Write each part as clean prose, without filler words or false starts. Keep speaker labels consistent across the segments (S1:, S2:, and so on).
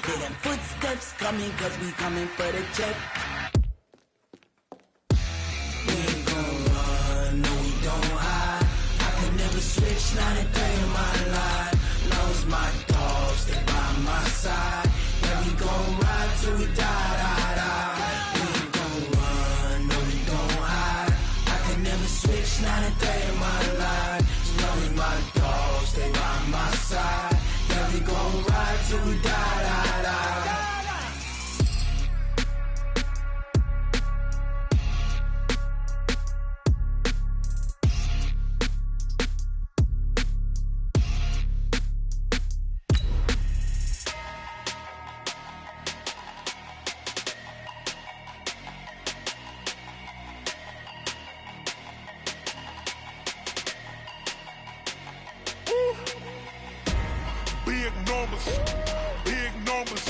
S1: Hear them footsteps coming, cause we coming for the check. We ain't gon' run, no we don't hide. I can never switch, not a day in my life. Long as my dogs stay by my side. Yeah, we gon' ride till we die, die, die. We ain't gon' run, no we don't hide. I can never switch, not a day in my life. As long as my dogs stay by my side. Yeah, we gon' ride till we die, die, die.
S2: Big numbers,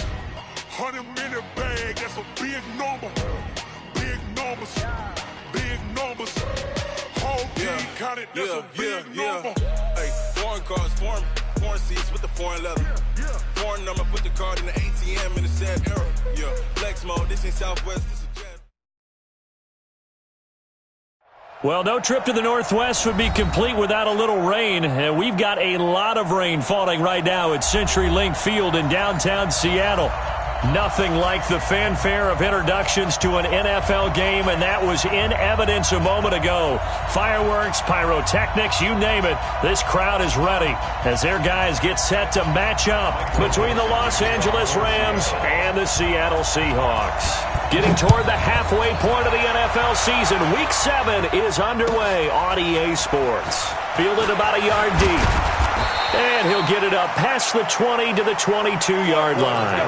S2: 100-minute bag, that's a big number. Big numbers, whole team counted, that's a big number.
S3: Hey, foreign cars, foreign seats with the foreign leather. Foreign number, put the card in the ATM in the sad era. Yeah, flex mode, this ain't Southwest, this is Jet.
S4: Well, no trip to the Northwest would be complete without a little rain. And we've got a lot of rain falling right now at CenturyLink Field in downtown Seattle. Nothing like the fanfare of introductions to an NFL game, and that was in evidence a moment ago. Fireworks, pyrotechnics, you name it. This crowd is ready as their guys get set to match up between the Los Angeles Rams and the Seattle Seahawks. Getting toward the halfway point of the NFL season, Week 7 is underway on EA Sports. Fielded about a yard deep. And he'll get it up past the 20 to the 22-yard line.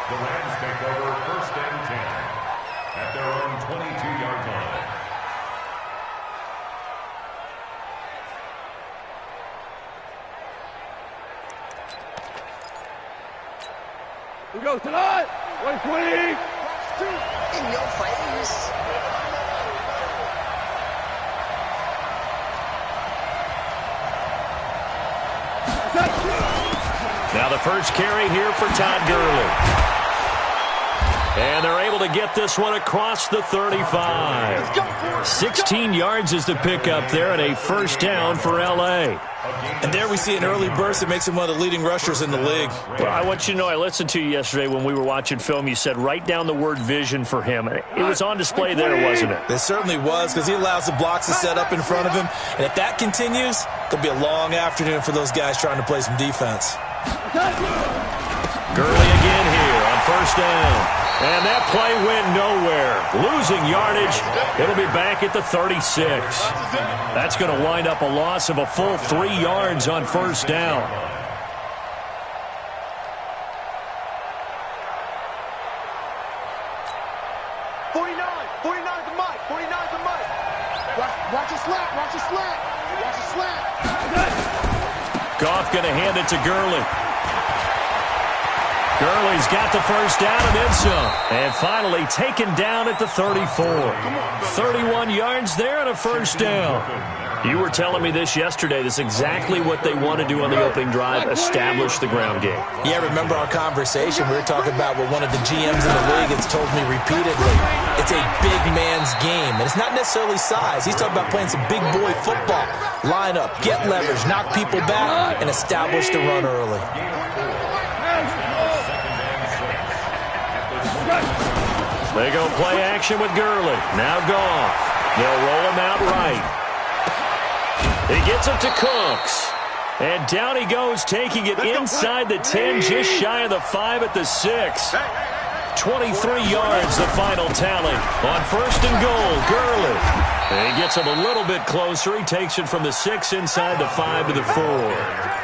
S5: The Rams take over first and 10 at their own 22-yard line.
S6: We go tonight. 120.
S7: In your face.
S4: Now the first carry here for Todd Gurley. And they're able to get this one across the 35. 16 yards is the pickup there and a first down for L.A.
S8: And there we see an early burst that makes him one of the leading rushers in the league.
S4: Well, I want you to know, I listened to you yesterday when we were watching film. You said write down the word vision for him. It was on display there, wasn't it?
S8: It certainly was, because he allows the blocks to set up in front of him. And if that continues, it'll be a long afternoon for those guys trying to play some defense.
S4: Gurley again here on first down. And that play went nowhere. Losing yardage. It'll be back at the 36. That's going to wind up a loss of a full 3 yards on first down. Goff going to hand it to Gurley. Gurley's got the first down and then some. And finally taken down at the 34. 31 yards there and a first down. You were telling me this yesterday. This is exactly what they want to do on the opening drive, establish the ground game.
S8: Yeah, remember our conversation? We were talking about what one of the GMs in the league has told me repeatedly. It's a big man's game, and it's not necessarily size. He's talking about playing some big boy football. Line up, get leverage, knock people back, and establish the run early.
S4: They go play action with Gurley. Now Goff. They'll roll him out right. He gets it to Cooks. And down he goes, taking it inside the 10, just shy of the 5 at the 6. 23 yards, the final tally. On first and goal, Gurley. And he gets him a little bit closer. He takes it from the 6 inside the 5 to the 4.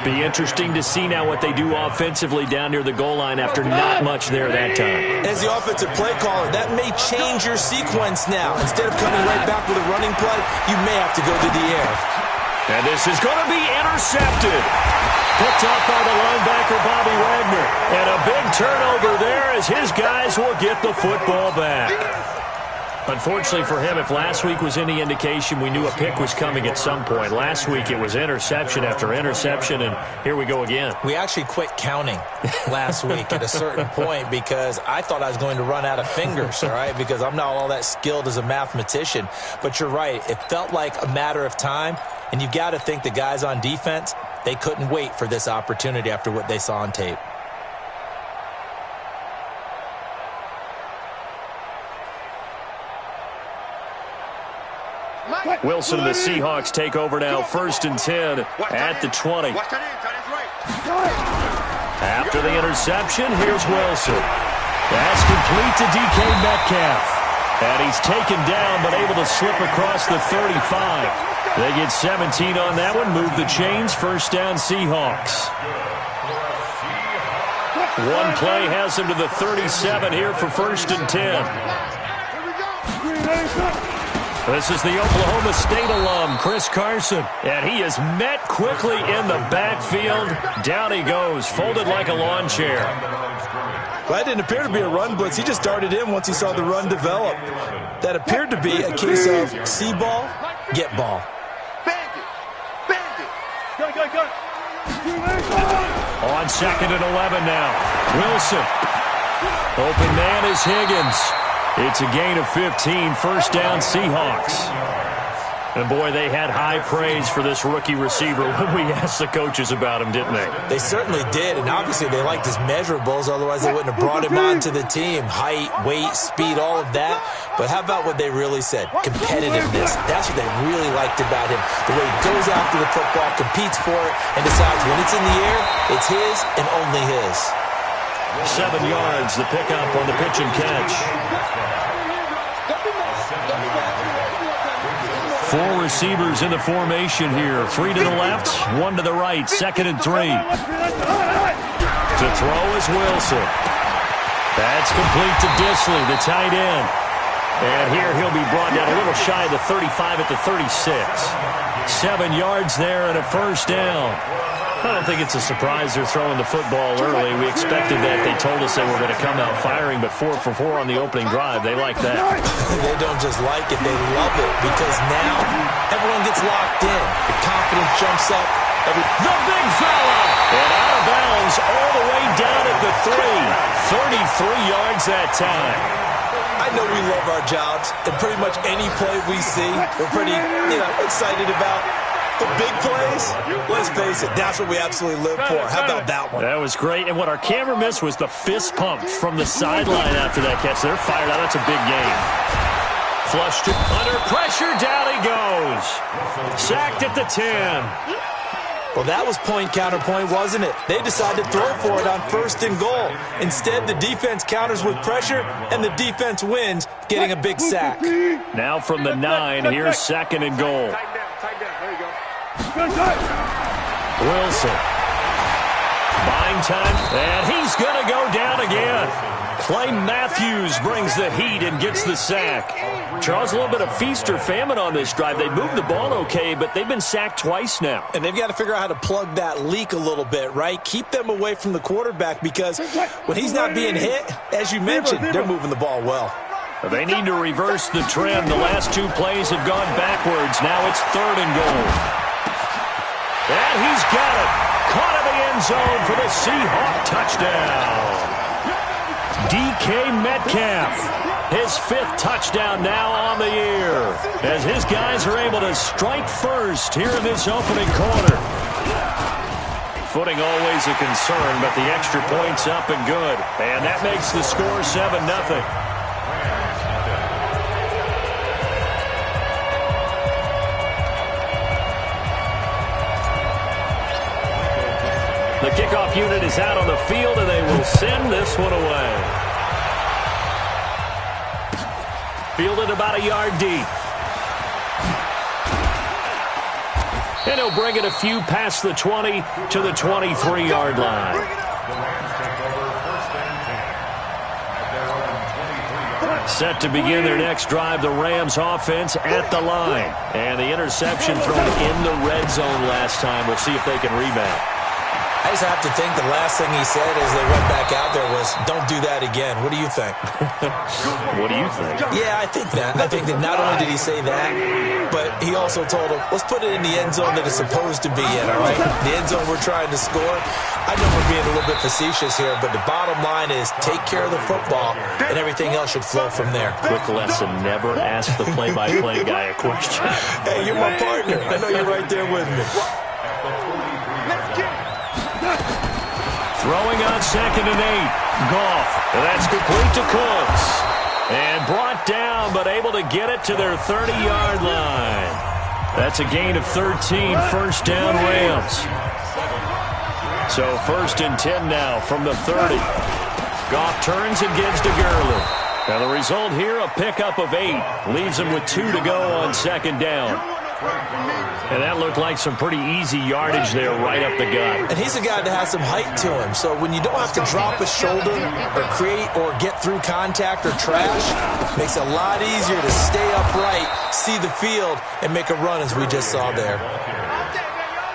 S4: Be interesting to see now what they do offensively down near the goal line after not much there that time.
S8: As the offensive play caller, that may change your sequence now. Instead of coming right back with a running play, you may have to go to the air.
S4: And this is going to be intercepted. Picked up by the linebacker, Bobby Wagner. And a big turnover there as his guys will get the football back. Unfortunately for him, if last week was any indication, we knew a pick was coming at some point. Last week it was interception after interception, and here we go again.
S8: We actually quit counting last week at a certain point because I thought I was going to run out of fingers, all right, because I'm not all that skilled as a mathematician. But you're right. It felt like a matter of time, and you've got to think the guys on defense, they couldn't wait for this opportunity after what they saw on tape.
S4: Wilson and the Seahawks take over now, 1st and 10 at the 20. After the interception, here's Wilson. That's complete to DK Metcalf. And he's taken down but able to slip across the 35. They get 17 on that one, move the chains, 1st down Seahawks. One play has him to the 37 here for 1st and 10. This is the Oklahoma State alum, Chris Carson. And he is met quickly in the backfield. Down he goes, folded like a lawn chair.
S8: Well, that didn't appear to be a run blitz. He just darted in once he saw the run develop. That appeared to be a case of see ball, get ball.
S4: On 2nd and 11 now. Wilson. Open man is Higgins. It's a gain of 15, 1st down Seahawks. And boy, they had high praise for this rookie receiver when we asked the coaches about him, didn't they?
S8: They certainly did, and obviously they liked his measurables, otherwise they wouldn't have brought him onto the team. Height, weight, speed, all of that. But how about what they really said? Competitiveness. That's what they really liked about him. The way he goes after the football, competes for it, and decides when it's in the air, it's his and only his.
S4: 7 yards, the pickup on the pitch and catch. 4 receivers in the formation here. 3 to the left, 1 to the right. 2nd and 3. To throw is Wilson. That's complete to Disley, the tight end. And here he'll be brought down a little shy of the 35 at the 36. 7 yards there and a 1st down. I don't think it's a surprise they're throwing the football early. We expected that. They told us they were going to come out firing, but 4 for 4 on the opening drive. They like that.
S8: They don't just like it, they love it, because now everyone gets locked in. The confidence jumps up. The
S4: big fella! And out of bounds all the way down at the 3. 33 yards that time.
S8: I know we love our jobs, and pretty much any play we see, we're pretty, excited about. The big plays, let's face it, that's what we absolutely live for. How about that one?
S4: That was great. And what our camera missed was the fist pump from the sideline after that catch. They're fired out. That's a big game. Flushed it. Under pressure, down he goes. Sacked at the 10.
S8: Well, that was point counterpoint, wasn't it? They decided to throw for it on 1st and goal. Instead, the defense counters with pressure, and the defense wins, getting a big sack.
S4: Now from the 9, here's 2nd and goal. Wilson. Buying time, and he's going to go down again. Clay Matthews brings the heat and gets the sack. Charles, a little bit of feast or famine on this drive. They moved the ball okay, but they've been sacked twice now.
S8: And they've got to figure out how to plug that leak a little bit, right? Keep them away from the quarterback, because when he's not being hit, as you mentioned, they're moving the ball well.
S4: They need to reverse the trend. The last 2 plays have gone backwards. Now it's 3rd and goal. And he's got it. Caught in the end zone for the Seahawk touchdown. DK Metcalf, his 5th touchdown now on the year, as his guys are able to strike first here in this opening quarter. Footing always a concern, but the extra point's up and good. And that makes the score 7-0. The kickoff unit is out on the field, and they will send this one away. Fielded about a yard deep. And he'll bring it a few past the 20 to the 23-yard line. Set to begin their next drive, the Rams offense at the line. And the interception thrown in the red zone last time. We'll see if they can rebound.
S8: I just have to think the last thing he said as they went back out there was, don't do that again. What do you think?
S4: What do you think?
S8: Yeah, I think that. I think that not only did he say that, but he also told him, let's put it in the end zone that it's supposed to be in, all right? The end zone we're trying to score. I know we're being a little bit facetious here, but the bottom line is take care of the football, and everything else should flow from there.
S4: Quick lesson, never ask the play-by-play guy a question.
S8: Hey, you're my partner. I know you're right there with me.
S4: Throwing on 2nd and 8. Goff. And that's complete to Cooks. And brought down, but able to get it to their 30-yard line. That's a gain of 13. First down, Rams. So 1st and 10 now from the 30. Goff turns and gives to Gurley. Now the result here, a pickup of 8. Leaves him with 2 to go on 2nd down. And that looked like some pretty easy yardage there right up the gut.
S8: And he's a guy that has some height to him. So when you don't have to drop a shoulder or create or get through contact or trash, makes it a lot easier to stay upright, see the field, and make a run as we just saw there.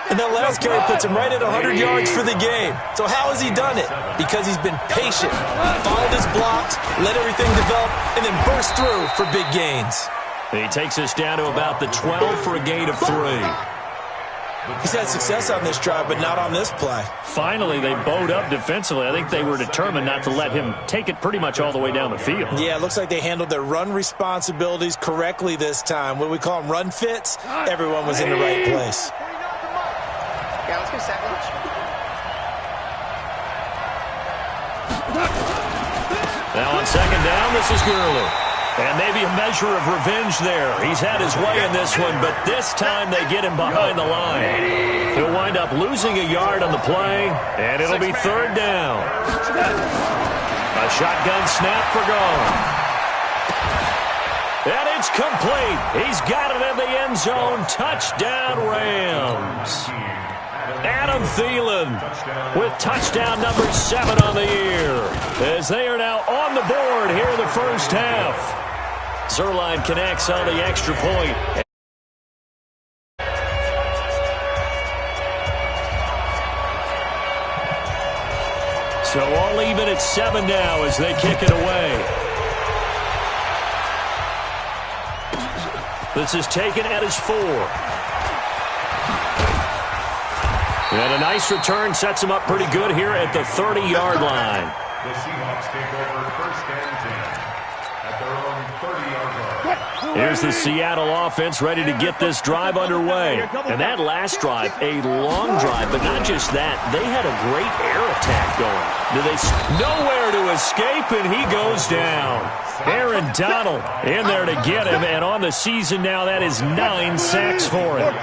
S8: And that last carry puts him right at 100 yards for the game. So how has he done it? Because he's been patient, followed his blocks, let everything develop, and then burst through for big gains.
S4: He takes us down to about the 12 for a gain of 3.
S8: He's had success on this drive, but not on this play.
S4: Finally, they bowed up defensively. I think they were determined not to let him take it pretty much all the way down the field.
S8: Yeah, it looks like they handled their run responsibilities correctly this time. What we call them run fits, everyone was in the right place.
S7: Yeah, let's go second.
S4: Now on 2nd down, this is Gurley. And maybe a measure of revenge there. He's had his way in this one, but this time they get him behind the line. He'll wind up losing a yard on the play, and it'll be 3rd down. A shotgun snap for Goff. And it's complete. He's got it in the end zone. Touchdown, Rams. Adam Thielen with touchdown number 7 on the year, as they are now on the board here in the first half. Zuerlein connects on the extra point. So all even at 7 now as they kick it away. This is taken at his 4. And a nice return sets him up pretty good here at the 30-yard line.
S5: The Seahawks take over 1st and 10 at their own 30-yard line.
S4: Here's the Seattle offense ready to get this drive underway. And that last drive, a long drive, but not just that. They had a great air attack going. Nowhere to escape, and he goes down. Aaron Donald in there to get him, and on the season now, that is 9 sacks for him.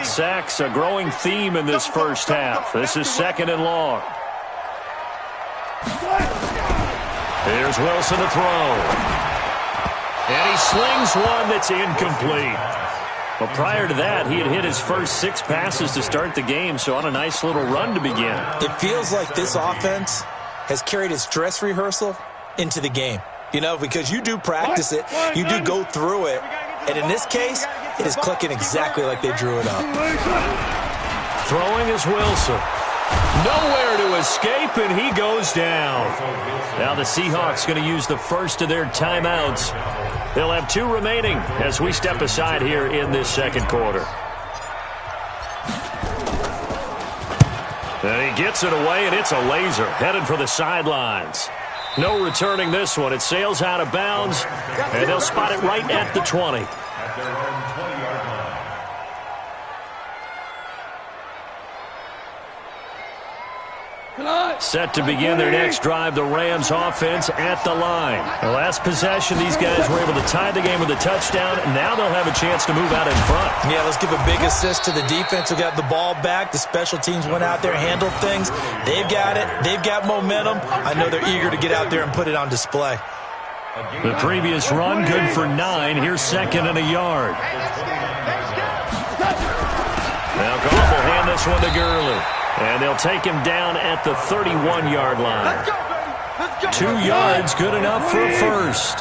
S4: Sacks, a growing theme in this first half. This is 2nd and long. Here's Wilson to throw. And he slings one that's incomplete. Well, prior to that, he had hit his first 6 passes to start the game, so on a nice little run to begin.
S8: It feels like this offense has carried its dress rehearsal into the game. You know, because you do practice it, you do go through it, and in this case, it is clicking exactly like they drew it up.
S4: Throwing is Wilson. Nowhere to escape, and he goes down. Now the Seahawks going to use the first of their timeouts. They'll have 2 remaining as we step aside here in this 2nd quarter. And he gets it away, and it's a laser headed for the sidelines. No returning this one. It sails out of bounds, and they'll spot it right at the 20.
S5: At their own 20-yard line.
S4: Set to begin their next drive, the Rams offense at the line. The last possession, these guys were able to tie the game with a touchdown, and now they'll have a chance to move out in front.
S8: Yeah, let's give a big assist to the defense who got the ball back. The special teams went out there, handled things. They've got it. They've got momentum. I know they're eager to get out there and put it on display.
S4: The previous run, good for 9. Here's 2nd and a yard. Now Goff will hand this one to Gurley. And they'll take him down at the 31-yard line. 2 yards, good enough for a first.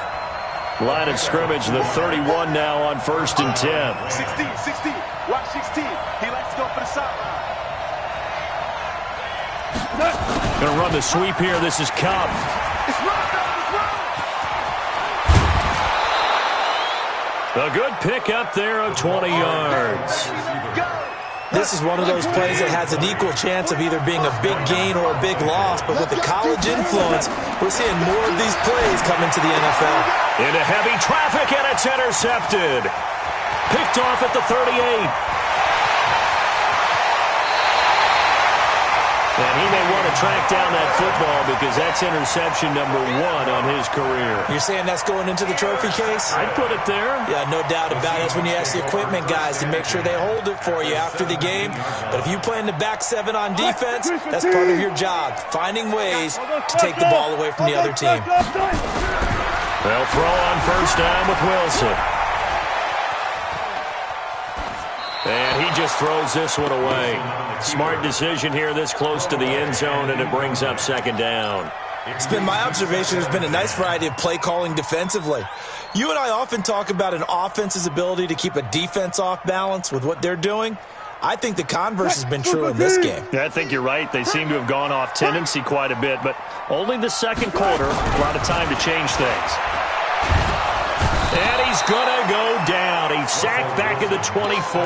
S4: Line of scrimmage, the 31 now on 1st and 10.
S6: 16. Watch 16. He likes to go for the sideline.
S4: Going to run the sweep here. This is Cobb. A good pick up there of 20 yards.
S8: This is one of those plays that has an equal chance of either being a big gain or a big loss, but with the college influence, we're seeing more of these plays come into the NFL.
S4: Into heavy traffic, and it's intercepted. Picked off at the 38. And he may want to track down that football because that's interception number 1 on his career.
S8: You're saying that's going into the trophy case?
S4: I'd put it there.
S8: Yeah, no doubt about it. That's when you ask the equipment guys to make sure they hold it for you after the game. But if you play in the back 7 on defense, that's part of your job, finding ways to take the ball away from the other team.
S4: They'll throw on first down with Wilson. And he just throws this one away. Smart decision here this close to the end zone, and it brings up second down.
S8: It's been my observation. There's been a nice variety of play calling defensively. You and I often talk about an offense's ability to keep a defense off balance with what they're doing. I think the converse has been true in this game.
S4: Yeah, I think you're right. They seem to have gone off tendency quite a bit, but only the second quarter, a lot of time to change things. And he's going to go down. He's sacked back at the 24.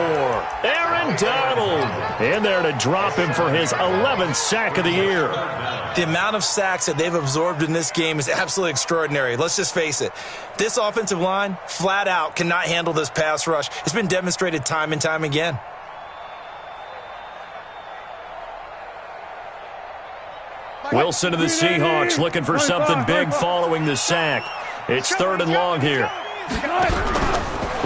S4: Aaron Donald in there to drop him for his 11th sack of the year.
S8: The amount of sacks that they've absorbed in this game is absolutely extraordinary. Let's just face it. This offensive line, flat out, cannot handle this pass rush. It's been demonstrated time and time again.
S4: Wilson to the Seahawks looking for something big following the sack. It's 3rd and long here.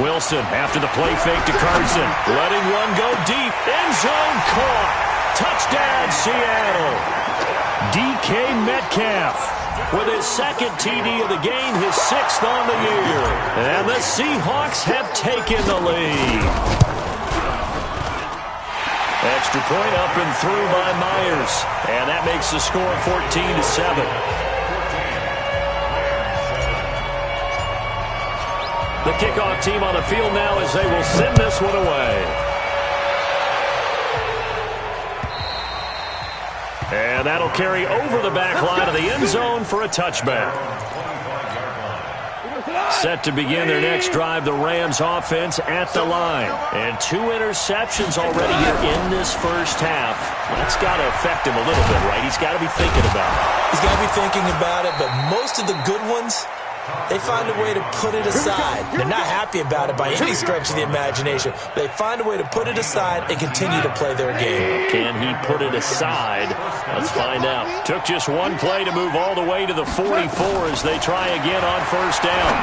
S4: Wilson after the play fake to Carson. Letting one go deep. End zone caught. Touchdown, Seattle. DK Metcalf with his 2nd TD of the game, his 6th on the year. And the Seahawks have taken the lead. Extra point up and through by Myers. And that makes the score 14-7. The kickoff team on the field now as they will send this one away. And that'll carry over the back line of the end zone for a touchback. Set to begin their next drive, the Rams offense at the line. And 2 interceptions already here in this first half. That's got to affect him a little bit, right? He's got to be thinking about it.
S8: He's got to be thinking about it, but most of the good ones, they find a way to put it aside. They're not happy about it by any stretch of the imagination. They find a way to put it aside and continue to play their game.
S4: Can he put it aside? Let's find out. Took just one play to move all the way to the 44 as they try again on first down.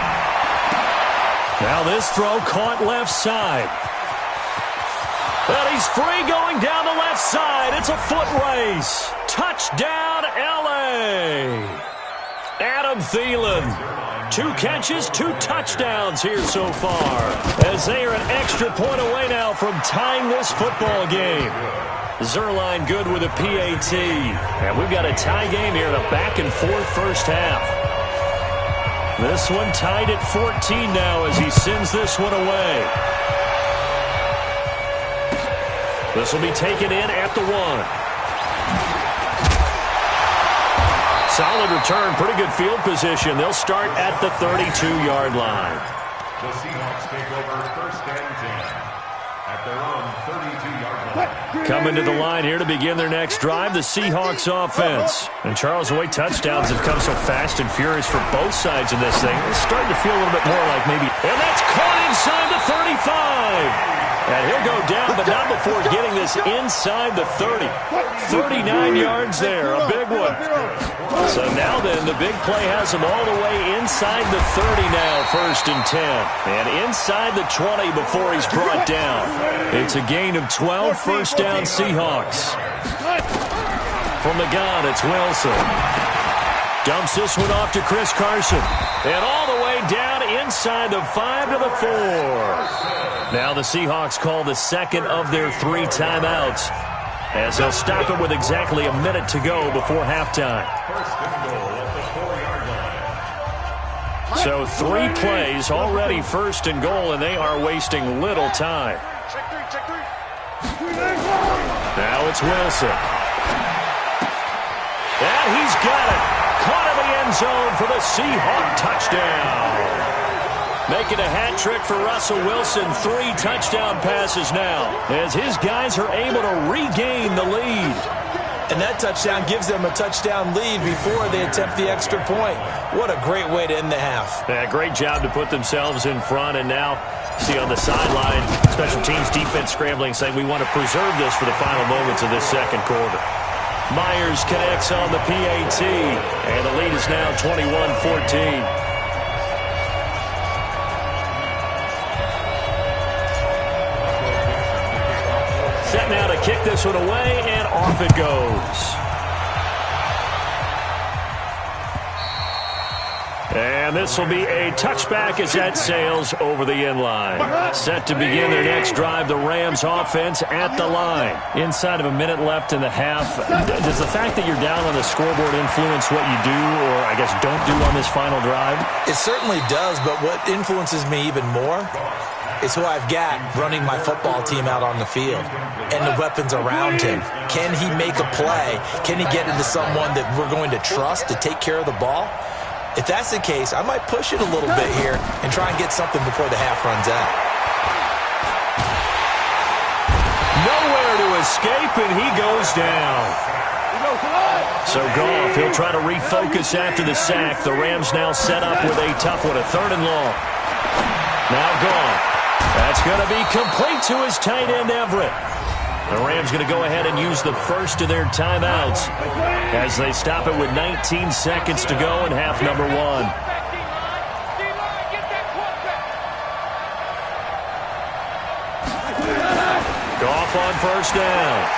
S4: Now this throw caught left side. But he's free going down the left side. It's a foot race. Touchdown, L.A. Adam Thielen. 2 catches, 2 touchdowns here so far, as they are an extra point away now from tying this football game. Zerline good with a PAT. And we've got a tie game here in a back-and-forth first half. This one tied at 14 now as he sends this one away. This will be taken in at the 1. Solid return, pretty good field position. They'll start at the 32-yard line.
S5: The Seahawks take over 1st and 10 at their own 32-yard line.
S4: Coming to the line here to begin their next drive, the Seahawks offense. And Charles, the way touchdowns have come so fast and furious for both sides of this thing, it's starting to feel a little bit more like maybe... And that's caught inside the 35. And he'll go down, but not before getting this inside the 30. 39 yards there, a big one. So now then, the big play has him all the way inside the 30 now, 1st and 10. And inside the 20 before he's brought down. It's a gain of 12, first down Seahawks. From the gun, it's Wilson. Dumps this one off to Chris Carson. And all the way down inside the 5 to the 4. Now the Seahawks call the 2nd of their 3 timeouts, as they'll stop it with exactly a minute to go before halftime.
S5: 1st and goal at the 4-yard line.
S4: So 3 plays already 1st and goal, and they are wasting little time. Now it's Wilson. And he's got it. Caught in the end zone for the Seahawk touchdown. Making a hat trick for Russell Wilson. 3 touchdown passes now as his guys are able to regain the lead.
S8: And that touchdown gives them a touchdown lead before they attempt the extra point. What a great way to end the half.
S4: Yeah, great job to put themselves in front. And now, see on the sideline, special teams defense scrambling, saying we want to preserve this for the final moments of this second quarter. Myers connects on the PAT, and the lead is now 21-14. Set now to kick this one away, and off it goes. And this will be a touchback as that sails over the end line. Set to begin their next drive, the Rams offense at the line. Inside of a minute left in the half, does the fact that you're down on the scoreboard influence what you do, or I guess don't do on this final drive?
S8: It certainly does, but what influences me even more is who I've got running my football team out on the field and the weapons around him. Can he make a play? Can he get into someone that we're going to trust to take care of the ball? If that's the case, I might push it a little bit here and try and get something before the half runs out.
S4: Nowhere to escape, and he goes down. So Goff, he'll try to refocus after the sack. The Rams now set up with a tough one, a 3rd and long. Now Goff. That's going to be complete to his tight end, Everett. The Rams going to go ahead and use the first of their timeouts as they stop it with 19 seconds to go in half number 1. Goff on 1st down.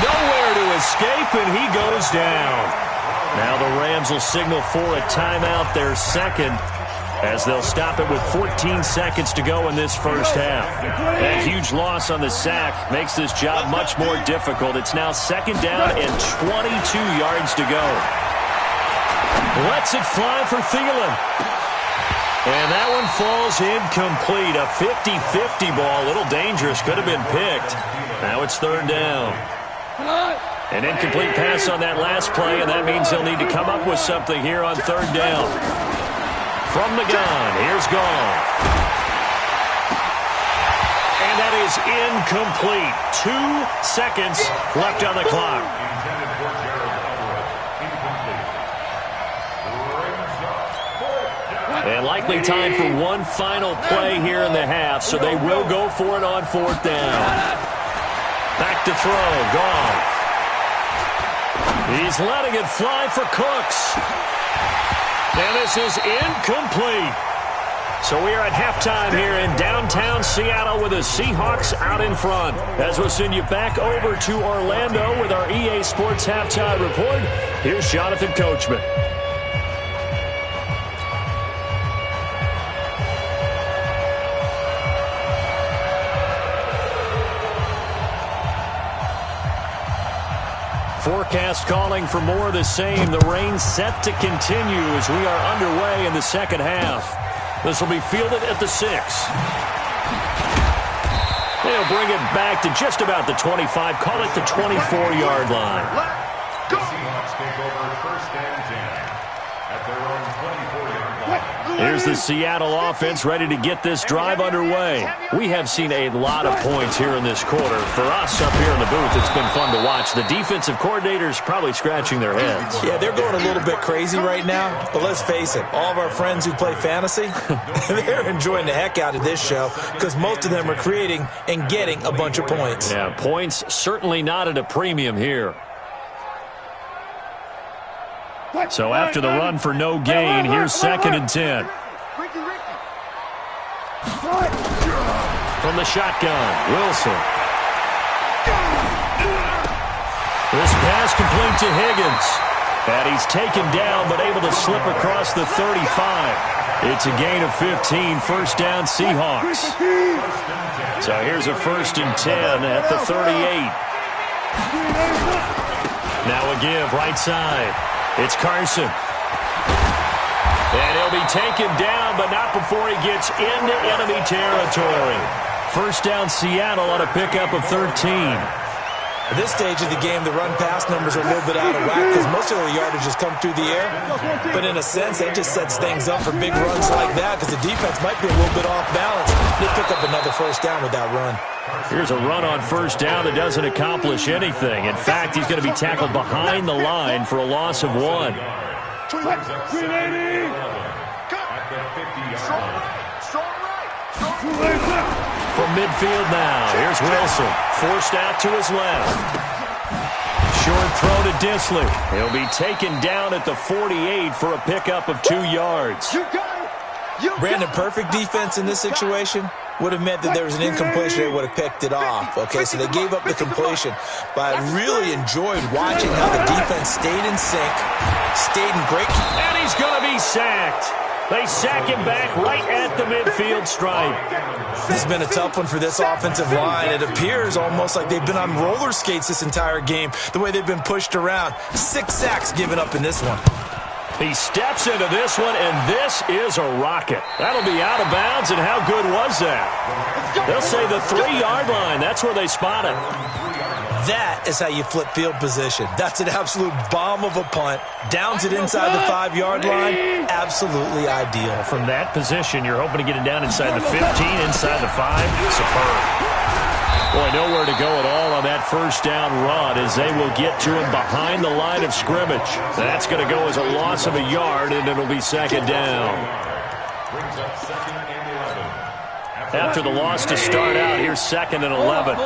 S4: Nowhere to escape, and he goes down. Now the Rams will signal for a timeout, their second, as they'll stop it with 14 seconds to go in this first half. That huge loss on the sack makes this job much more difficult. It's now 2nd down and 22 yards to go. Lets it fly for Thielen. And that one falls incomplete. A 50-50 ball. A little dangerous. Could have been picked. Now it's 3rd down. An incomplete pass on that last play, and that means they'll need to come up with something here on 3rd down. From the gun, here's Goff. And that is incomplete. 2 seconds left on the clock. And likely time for one final play here in the half, so they will go for it on 4th down. Back to throw, Goff. He's letting it fly for Cooks. And this is incomplete. So we are at halftime here in downtown Seattle with the Seahawks out in front. As we'll send you back over to Orlando with our EA Sports Halftime Report, here's Jonathan Coachman. Forecast calling for more of the same. The rain set to continue as we are underway in the second half. This will be fielded at the 6. They'll bring it back to just about the 25. Call it the 24-yard line.
S5: The Seahawks take over 1st and 10 at their own 24-yard line.
S4: Here's the Seattle offense ready to get this drive underway. We have seen a lot of points here in this quarter. For us up here in the booth, it's been fun to watch. The defensive coordinators probably scratching their heads.
S8: Yeah, they're going a little bit crazy right now. But let's face it, all of our friends who play fantasy, they're enjoying the heck out of this show because most of them are creating and getting a bunch of points.
S4: Yeah, points certainly not at a premium here. So after the run for no gain, here's 2nd and 10. From the shotgun, Wilson. This pass complete to Higgins. And he's taken down but able to slip across the 35. It's a gain of 15, 1st down Seahawks. So here's a 1st and 10 at the 38. Now a give right side. It's Carson. And he'll be taken down, but not before he gets into enemy territory. 1st down Seattle on a pickup of 13.
S8: At this stage of the game, the run-pass numbers are a little bit out of whack because most of the yardage has come through the air. But in a sense, that just sets things up for big runs like that because the defense might be a little bit off balance. They pick up another first down with that run.
S4: Here's a run on first down that doesn't accomplish anything. In fact, he's going to be tackled behind the line for a loss of 1. From midfield now, here's Wilson. Forced out to his left. Short throw to Dissly. He'll be taken down at the 48 for a pickup of 2 yards.
S8: Brandon, perfect defense in this situation would have meant that there was an incompletion. They would have picked it off. Okay, so they gave up the completion. But I really enjoyed watching how the defense stayed in sync, stayed in great...
S4: And he's going to be sacked. They sack him back right at the midfield stripe.
S8: This has been a tough one for this offensive line. It appears almost like they've been on roller skates this entire game, the way they've been pushed around. 6 sacks given up in this one.
S4: He steps into this one, and this is a rocket. That'll be out of bounds, and how good was that? They'll say the 3-yard line. That's where they spot it.
S8: That is how you flip field position. That's an absolute bomb of a punt. Downs it inside the 5-yard line. Absolutely ideal.
S4: From that position, you're hoping to get it down inside the 15, inside the 5. Superb. Boy, nowhere to go at all on that first down run as they will get to him behind the line of scrimmage. That's going to go as a loss of a yard, and it'll be second down. After the loss to start out, here's second and 11.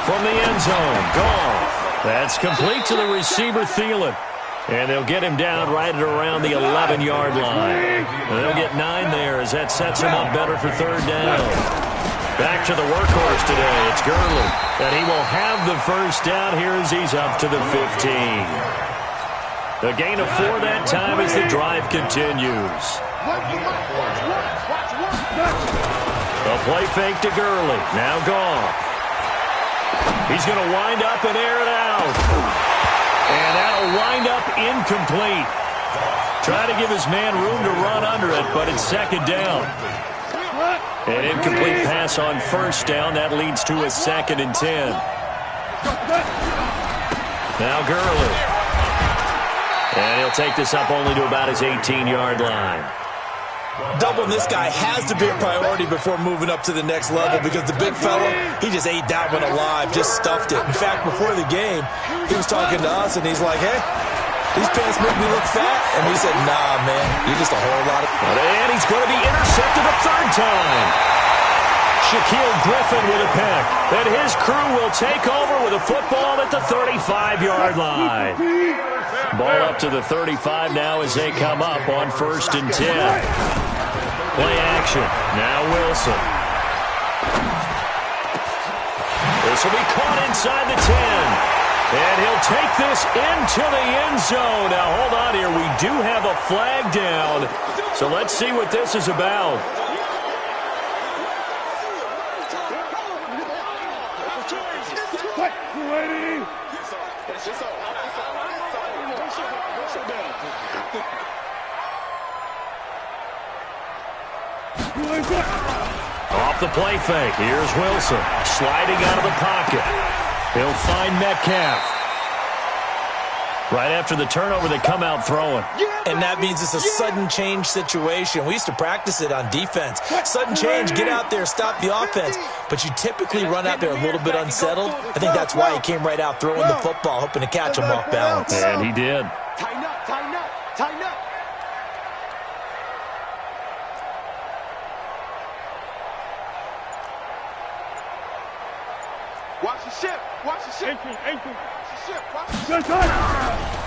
S4: From the end zone, Goff. That's complete to the receiver, Thielen. And they'll get him down right at around the 11-yard line. And they'll get 9 there as that sets him up better for third down. Back to the workhorse today. It's Gurley. And he will have the first down here as he's up to the 15. The gain of 4 that time as the drive continues. The play fake to Gurley. Now Goff. He's going to wind up and air it out. And that'll wind up incomplete. Try to give his man room to run under it, but it's second down. An incomplete pass on first down. That leads to a 2nd and 10. Now Gurley. And he'll take this up only to about his 18-yard line.
S8: Doubling this guy has to be a priority before moving up to the next level because the big fella, he just ate that one alive, just stuffed it. In fact, before the game, he was talking to us, and he's like, hey, these pants make me look fat. And we said, nah, man, you're just a whole lot of...
S4: And he's going to be intercepted a 3rd time. Shaquille Griffin with a pick. And his crew will take over with a football at the 35-yard line. Ball up to the 35 now as they come up on 1st and 10. Play action. Now Wilson. This will be caught inside the 10. And he'll take this into the end zone. Now, hold on here. We do have a flag down. So let's see what this is about. Off the play fake. Here's Wilson. Sliding out of the pocket. He'll find Metcalf. Right after the turnover, they come out throwing.
S8: And that means it's a sudden change situation. We used to practice it on defense. Sudden change, get out there, stop the offense. But you typically run out there a little bit unsettled. I think that's why he came right out throwing the football, hoping to catch him off balance.
S4: And he did.
S6: Tighten up, tighten up, tighten up. Watch the ship. Watch the ship. Ankle. Watch the ship. Watch the ship.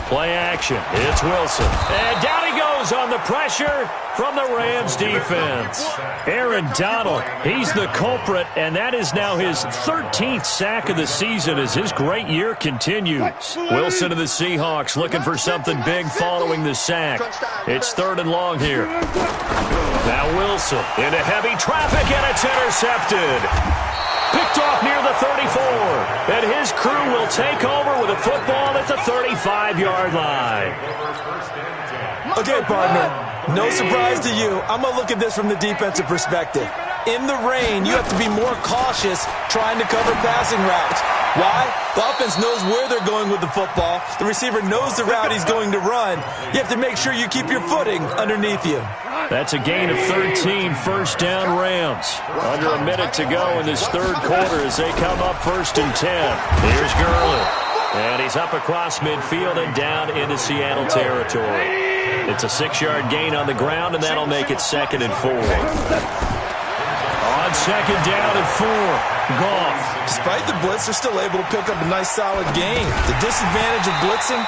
S4: Play action. It's Wilson. And down he goes on the pressure from the Rams defense. Aaron Donald, he's the culprit, and that is now his 13th sack of the season as his great year continues. Wilson of the Seahawks looking for something big following the sack. It's 3rd and long here. Now Wilson into heavy traffic, and it's intercepted. Picked off near the 34, and his crew will take over with a football at the 35-yard line.
S8: Okay, partner, no surprise to you. I'm going to look at this from the defensive perspective. In the rain, you have to be more cautious trying to cover passing routes. Why? The offense knows where they're going with the football. The receiver knows the route he's going to run. You have to make sure you keep your footing underneath you.
S4: That's a gain of 13, first down Rams. Under a minute to go in this third quarter as they come up 1st and 10. Here's Gurley. And he's up across midfield and down into Seattle territory. It's a 6-yard gain on the ground, and that'll make it 2nd and 4. On 2nd down and 4, Goff.
S8: Despite the blitz, they're still able to pick up a nice solid gain. The disadvantage of blitzing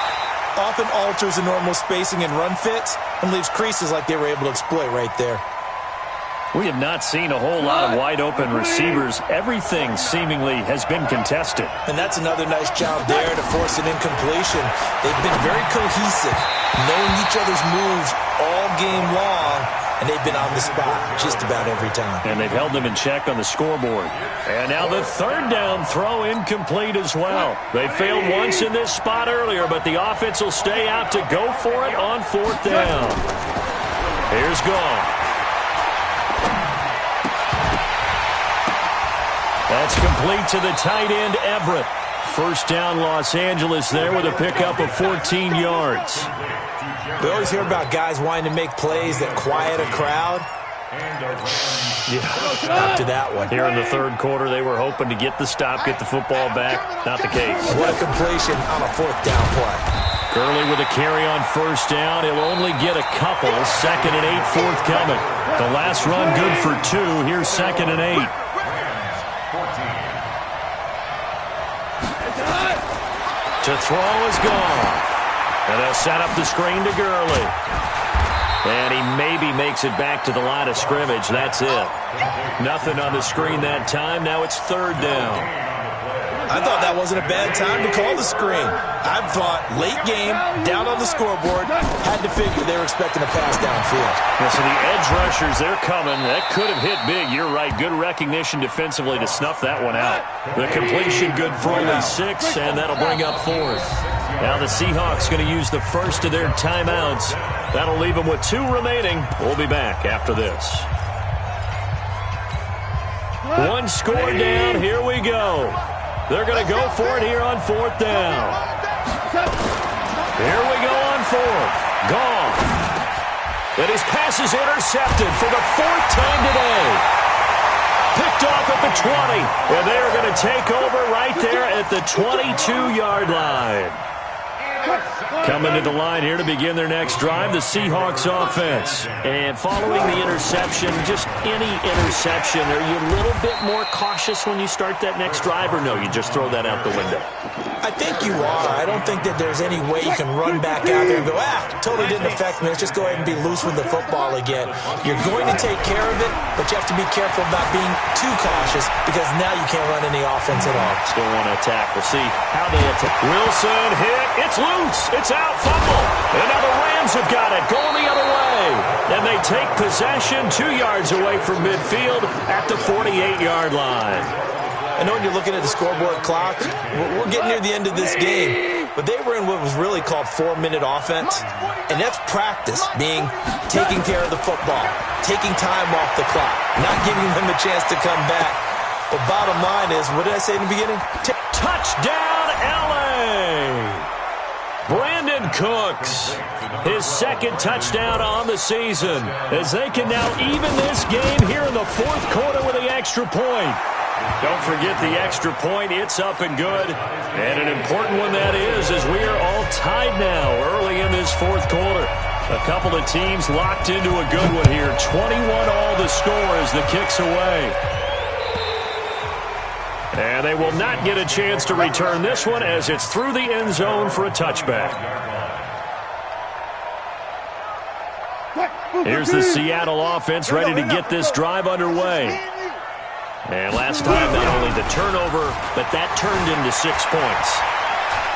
S8: often alters the normal spacing and run fits and leaves creases like they were able to exploit right there.
S4: We have not seen a whole lot of wide-open receivers. Everything seemingly has been contested.
S8: And that's another nice job there to force an incompletion. They've been very cohesive, knowing each other's moves all game long, and they've been on the spot just about every time.
S4: And they've held them in check on the scoreboard. And now the 3rd down throw incomplete as well. They failed once in this spot earlier, but the offense will stay out to go for it on 4th down. Here's Goff. That's complete to the tight end, Everett. First down, Los Angeles there with a pickup of 14 yards.
S8: We always hear about guys wanting to make plays that quiet a crowd. Yeah, up to that one.
S4: Here in the third quarter, they were hoping to get the stop, get the football back. Not the case.
S8: What a completion on a 4th down play.
S4: Gurley with a carry on 1st down. He'll only get a couple. 2nd and 8 forthcoming. The last run good for 2. Here's 2nd and 8. To throw is gone. And they'll set up the screen to Gurley. And he maybe makes it back to the line of scrimmage. That's it. Nothing on the screen that time. Now it's 3rd down.
S8: I thought that wasn't a bad time to call the screen. I thought late game, down on the scoreboard, had to figure they were expecting a pass downfield.
S4: Yeah, so the edge rushers, they're coming. That could have hit big. You're right. Good recognition defensively to snuff that one out. The completion good for only 6, and that'll bring up 4th. Now the Seahawks going to use the first of their timeouts. That'll leave them with 2 remaining. We'll be back after this. 1 score down. Here we go. They're going to go for it here on 4th down. Here we go on 4th. Goff. And his pass is intercepted for the 4th time today. Picked off at the 20. And they are going to take over right there at the 22-yard line. Coming to the line here to begin their next drive, the Seahawks offense. And following the interception, just any interception, are you a little bit more cautious when you start that next drive, or no, you just throw that out the window?
S8: I think you are. I don't think that there's any way you can run back out there and go, totally didn't affect me. Let's just go ahead and be loose with the football again. You're going to take care of it, but you have to be careful about being too cautious because now you can't run any offense at all.
S4: Still want to attack. We'll see how they attack. Wilson hit. It's loose. It's out. Fumble. And now the Rams have got it. Going the other way. And they take possession 2 yards away from midfield at the 48-yard line.
S8: I know when you're looking at the scoreboard clock, we're getting near the end of this game, but they were in what was really called 4-minute offense, and that's practice, being taking care of the football, taking time off the clock, not giving them a chance to come back. But bottom line is, what did I say in the beginning?
S4: Touchdown, L.A. Brandon Cooks, his 2nd touchdown on the season, as they can now even this game here in the 4th quarter with the extra point. Don't forget the extra point. It's up and good. And an important one that is, as we are all tied now early in this 4th quarter. A couple of teams locked into a good one here. 21 all the score as the kick's away. And they will not get a chance to return this one as it's through the end zone for a touchback. Here's the Seattle offense ready to get this drive underway. And last time, not only the turnover, but that turned into 6 points.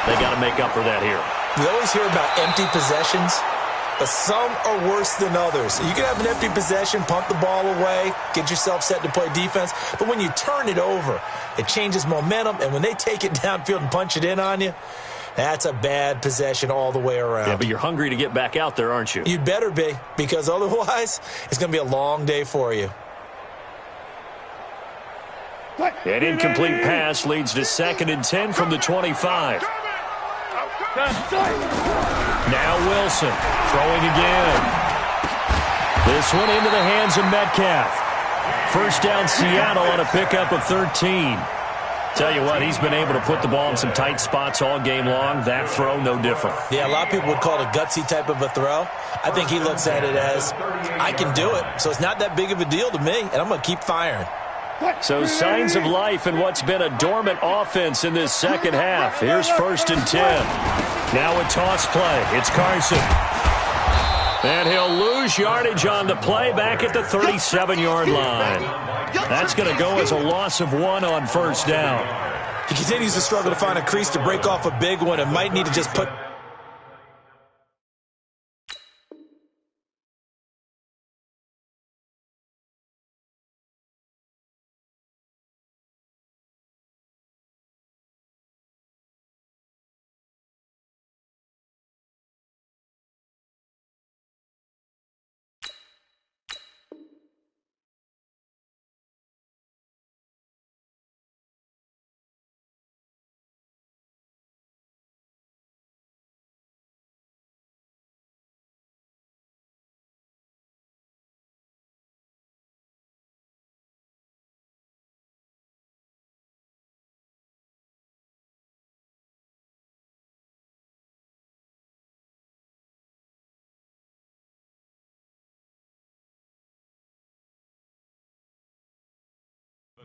S4: They got to make up for that here.
S8: You always hear about empty possessions, but some are worse than others. You can have an empty possession, pump the ball away, get yourself set to play defense, but when you turn it over, it changes momentum, and when they take it downfield and punch it in on you, that's a bad possession all the way around.
S4: Yeah, but you're hungry to get back out there, aren't you?
S8: You'd better be, because otherwise, it's going to be a long day for you.
S4: An incomplete pass leads to 2nd and 10 from the 25. Now Wilson throwing again. This one into the hands of Metcalf. First down Seattle on a pickup of 13. Tell you what, he's been able to put the ball in some tight spots all game long. That throw, no different.
S8: Yeah, a lot of people would call it a gutsy type of a throw. I think he looks at it as, I can do it, so it's not that big of a deal to me, and I'm going to keep firing.
S4: So signs of life in what's been a dormant offense in this second half. Here's 1st and 10. Now a toss play. It's Carson. And he'll lose yardage on the play back at the 37-yard line. That's going to go as a loss of 1 on 1st down.
S8: He continues to struggle to find a crease to break off a big one and might need to just put...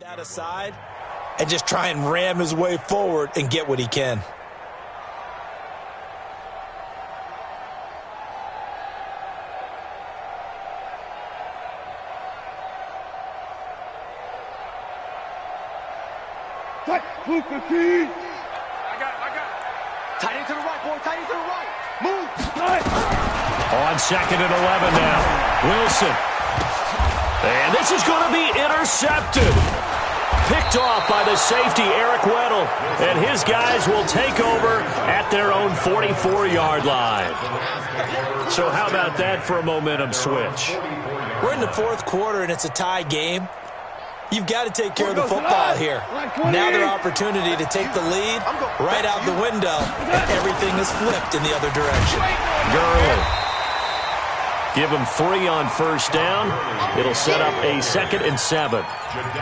S8: that aside and just try and ram his way forward and get what he can.
S6: I got it.
S7: Tight end to the right, boy. Tight end to the right. Move.
S4: On 2nd and 11 now. Wilson. And this is going to be intercepted. Picked off by the safety, Eric Weddle. And his guys will take over at their own 44-yard line. So how about that for a momentum switch?
S8: We're in the 4th quarter, and it's a tie game. You've got to take care of the football here. Now their opportunity to take the lead right out the window, and everything is flipped in the other direction.
S4: Gurley. Give him 3 on 1st down. It'll set up a 2nd and 7.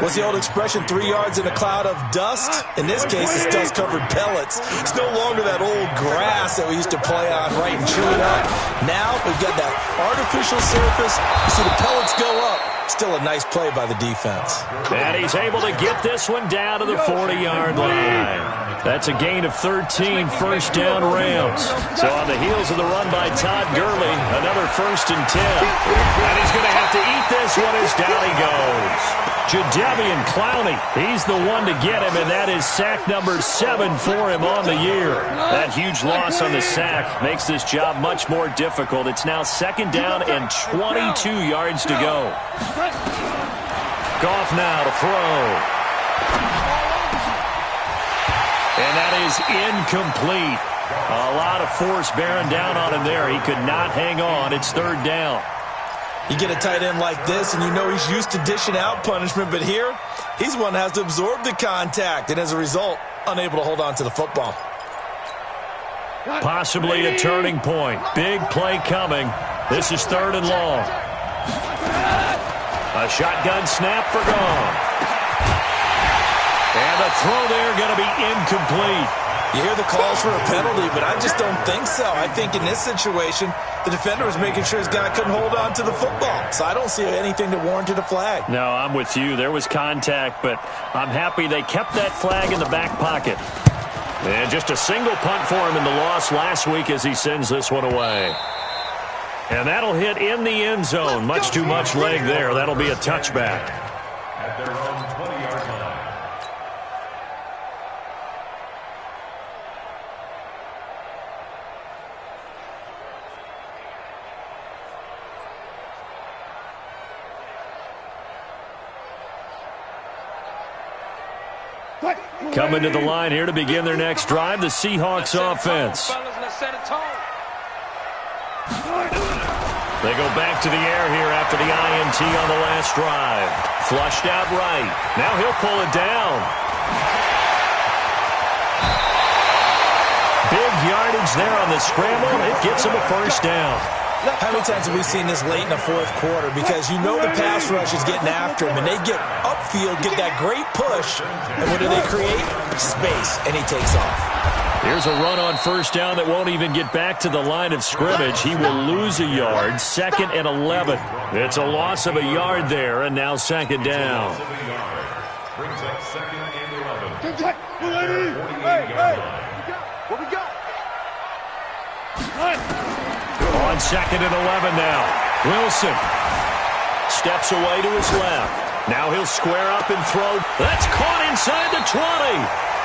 S8: What's the old expression, 3 yards in a cloud of dust? In this case, it's dust-covered pellets. It's no longer that old grass that we used to play on, right, and chew it up. Now we've got that artificial surface. You see the pellets go up. Still a nice play by the defense.
S4: And he's able to get this one down to the 40-yard line. That's a gain of 13, 1st down Rams. So on the heels of the run by Todd Gurley, another 1st and 10. And he's going to have to eat this one as down he goes. Jadeveon Clowney, he's the one to get him, and that is sack number 7 for him on the year. That huge loss on the sack makes this job much more difficult. It's now 2nd down and 22 yards to go. Goff now to throw. And that is incomplete. A lot of force bearing down on him there. He could not hang on. It's 3rd down.
S8: You get a tight end like this, and you know he's used to dishing out punishment, but here, he's one that has to absorb the contact, and as a result, unable to hold on to the football.
S4: Possibly a turning point. Big play coming. This is 3rd and long. A shotgun snap for Goff. And the throw there going to be incomplete.
S8: You hear the calls for a penalty, but I just don't think so. I think in this situation, the defender was making sure his guy couldn't hold on to the football. So I don't see anything that warranted a flag.
S4: No, I'm with you. There was contact, but I'm happy they kept that flag in the back pocket. And just a single punt for him in the loss last week as he sends this one away. And that'll hit in the end zone. Much too much leg there. That'll be a touchback.
S5: At their own 20-yard line.
S4: Coming to the line here to begin their next drive, the Seahawks offense. They go back to the air here after the INT on the last drive. Flushed out right. Now he'll pull it down. Big yardage there on the scramble. It gets him a first down.
S8: How many times have we seen this late in the fourth quarter? Because you know the pass rush is getting after him, and they get upfield, get that great push, and what do they create? Space, and he takes off.
S4: Here's a run on first down that won't even get back to the line of scrimmage. He will lose a yard, 2nd and 11. It's a loss of a yard there, and now 2nd down.
S5: Brings up 2nd and 11.
S6: Hey, what we got?
S4: On 2nd and 11 now. Wilson steps away to his left. Now he'll square up and throw. That's caught inside the 20.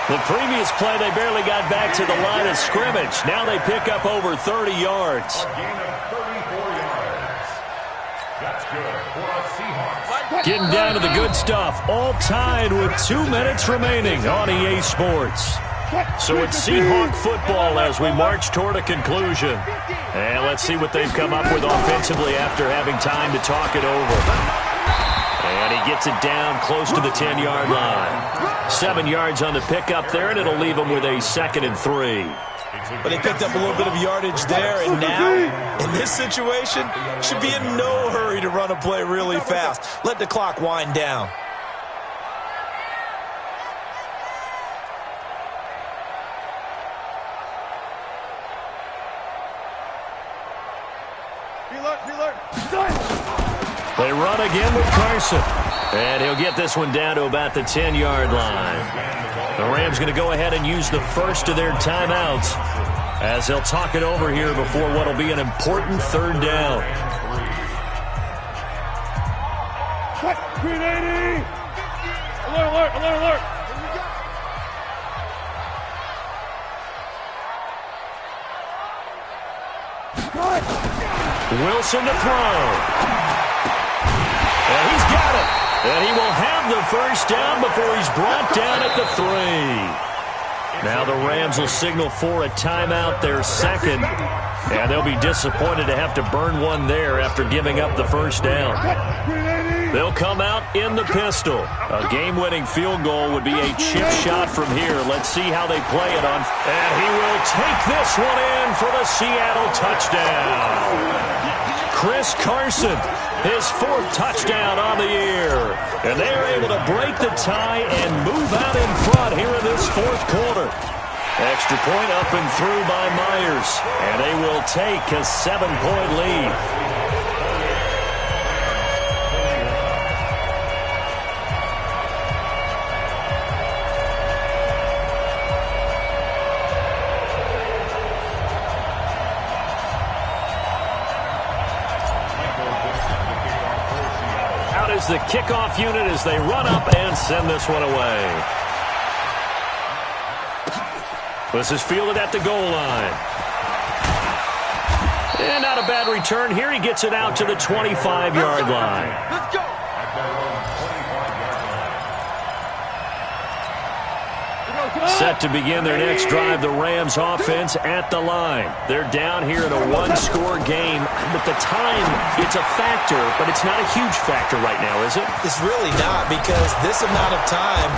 S4: The previous play, they barely got back to the line of scrimmage. Now they pick up over 30 yards.
S5: A gain of 34 yards. That's good for a Seahawks.
S4: Getting down to the good stuff. All tied with 2 minutes remaining on EA Sports. So it's Seahawk football as we march toward a conclusion. And let's see what they've come up with offensively after having time to talk it over. And he gets it down close to the 10-yard line. 7 yards on the pickup there, and it'll leave him with a 2nd and 3.
S8: But they picked up a little bit of yardage there, and now, in this situation, should be in no hurry to run a play really fast. Let the clock wind down.
S4: They run again with Carson. And he'll get this one down to about the 10-yard line. The Rams going to go ahead and use the first of their timeouts as they'll talk it over here before what will be an important 3rd down.
S6: Green 80! Alert, alert, alert!
S4: Wilson to throw. And he's got it. And he will have the first down before he's brought down at the 3. Now the Rams will signal for a timeout, their 2nd. And they'll be disappointed to have to burn one there after giving up the first down. They'll come out in the pistol. A game-winning field goal would be a chip shot from here. Let's see how they play it on. And he will take this one in for the Seattle touchdown. Chris Carson, his 4th touchdown on the year. And they are able to break the tie and move out in front here in this 4th quarter. Extra point up and through by Myers. And they will take a 7-point lead. The kickoff unit as they run up and send this one away. This is fielded at the goal line. And not a bad return here. He gets it out to the 25-yard line.
S6: Let's go!
S4: Set to begin their next drive, the Rams offense at the line. They're down here in a 1-score game. But the time, it's a factor, but it's not a huge factor right now, is it?
S8: It's really not, because this amount of time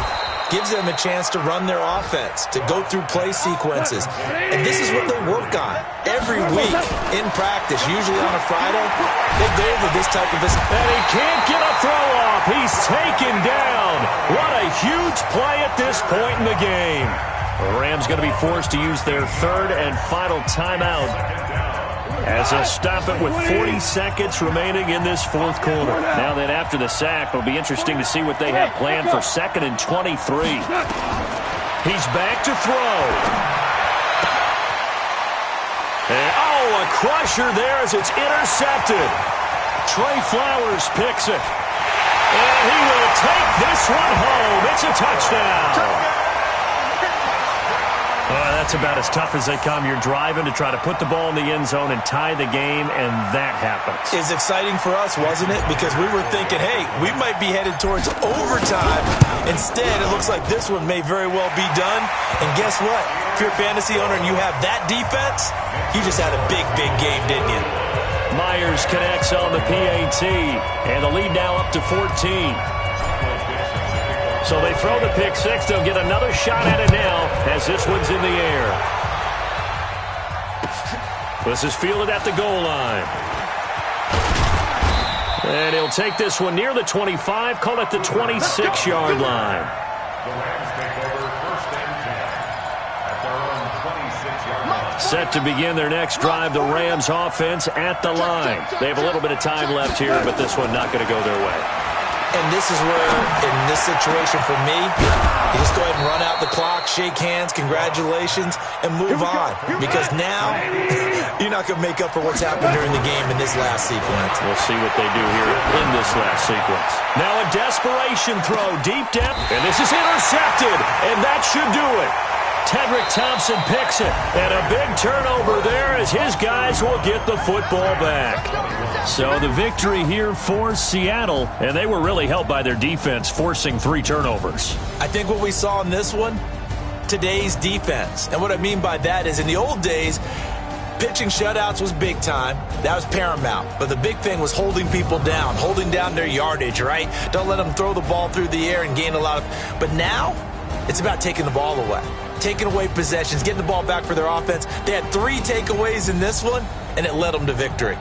S8: gives them a chance to run their offense, to go through play sequences. And this is what they work on every week in practice, usually on a Friday. They go over this type of...
S4: And he can't get a throw off. He's taken down. What a huge play at this point in the game. The Rams going to be forced to use their 3rd and final timeout as they'll stop it with 40 seconds remaining in this 4th quarter. Now then, after the sack, it'll be interesting to see what they have planned for 2nd and 23. He's back to throw. And, a crusher there as it's intercepted. Trey Flowers picks it. And he will take this one home. It's a touchdown. That's about as tough as they come. You're driving to try to put the ball in the end zone and tie the game, and that happens.
S8: It's exciting for us, wasn't it? Because we were thinking, hey, we might be headed towards overtime. Instead, it looks like this one may very well be done. And guess what? If you're a fantasy owner and you have that defense, you just had a big, big game, didn't you?
S4: Myers connects on the PAT, and the lead now up to 14. So they throw the pick six. They'll get another shot at it now as this one's in the air. This is fielded at the goal line. And he'll take this one near the 25, call it the 26-yard line.
S5: The Rams take over 1st and 10 at their own 26-yard line.
S4: Set to begin their next drive, the Rams offense at the line. They have a little bit of time left here, but this one not going to go their way.
S8: And this is where, in this situation for me, you just go ahead and run out the clock, shake hands, congratulations, and move on. Because now, you're not going to make up for what's happened during the game in this last sequence.
S4: We'll see what they do here in this last sequence. Now a desperation throw, deep depth, and this is intercepted, and that should do it. Tedrick Thompson picks it, and a big turnover there as his guys will get the football back. So the victory here for Seattle, and they were really helped by their defense, forcing 3 turnovers.
S8: I think what we saw in this one, today's defense. And what I mean by that is in the old days, pitching shutouts was big time. That was paramount. But the big thing was holding people down, holding down their yardage, right? Don't let them throw the ball through the air and gain a lot of... But now, it's about taking the ball away. Taking away possessions, getting the ball back for their offense. They had 3 takeaways in this one, and it led them to victory.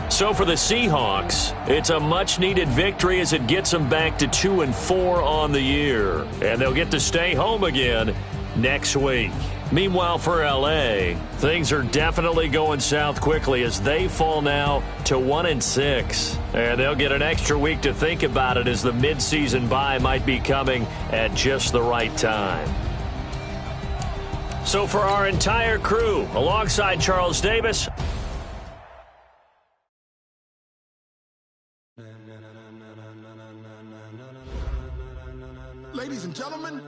S4: So for the Seahawks, it's a much-needed victory as it gets them back to 2-4 on the year. And they'll get to stay home again next week. Meanwhile, for L.A., things are definitely going south quickly as they fall now to 1-6. And they'll get an extra week to think about it as the midseason bye might be coming at just the right time. So for our entire crew, alongside Charles Davis,
S2: Ladies and gentlemen,